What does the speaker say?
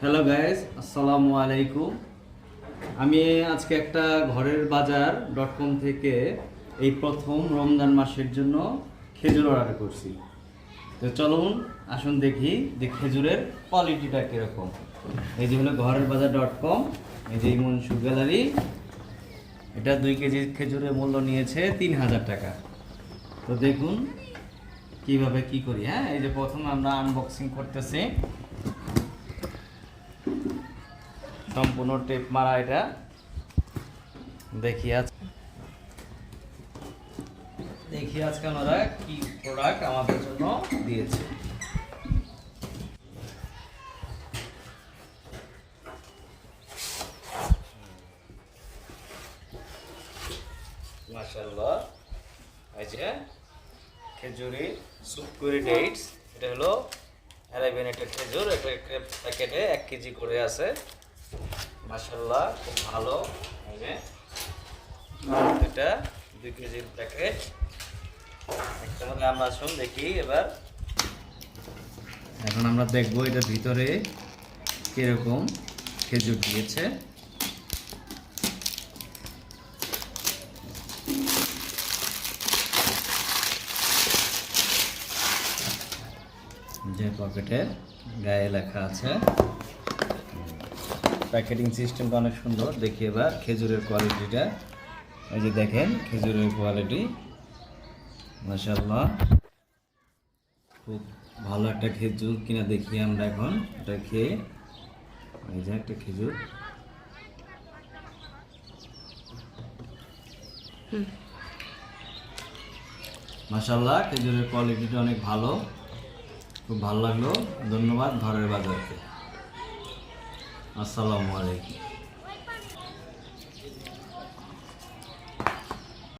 Hello guys, আসসালামু আলাইকুম। আমি আজকে একটা ঘরের বাজার .com থেকে এই প্রথম রমজান মাসের জন্য খেজুর অর্ডার করছি। তো চলুন আসুন দেখি যে খেজুরের কোয়ালিটিটা কীরকম। এই যে হলো ঘরের বাজার .com, এই যে ইমন শু গ্যালারি। এটা 2 কেজি খেজুরের মূল্য নিয়েছে 3000 টাকা। তো দেখুন কিভাবে কি করি। হ্যাঁ, এই যে প্রথম আমরা আনবক্সিং করতেছি। সম্পূর্ণ টেপ মারা, এটা দেখি আজকে ওনারা কি প্রোডাক্ট আমাদের জন্য দিয়েছে। মাশাআল্লাহ, এই যে খেজুরি সুপকুরি ডেটস, এটা হলো অ্যারাবিয়ান খেজুর। একটা প্যাকেটে 1 কেজি করে আছে। মাশাআল্লাহ, খুব ভালো। এটা 2 কেজির প্যাকেট। একটা মধ্যে আমরা আসুন দেখি এবার। এখন আমরা দেখবো এটার ভিতরে কিরকম খেজুর দিয়েছে। যে পকেটের গায়ে লেখা আছে। প্যাকেটিং সিস্টেমটা অনেক সুন্দর। দেখি এবার খেজুরের কোয়ালিটিটা। এই যে দেখেন খেজুরের কোয়ালিটি, মাশাআল্লাহ, খুব ভালো একটা খেজুর কিনা দেখি আমরা এখন এটা খেয়ে। এই যে একটা খেজুর, মাশাআল্লাহ, খেজুরের কোয়ালিটিটা অনেক ভালো, খুব ভালো লাগলো। ধন্যবাদ ঘরের বাজারকে। আসসালামু আলাইকুম।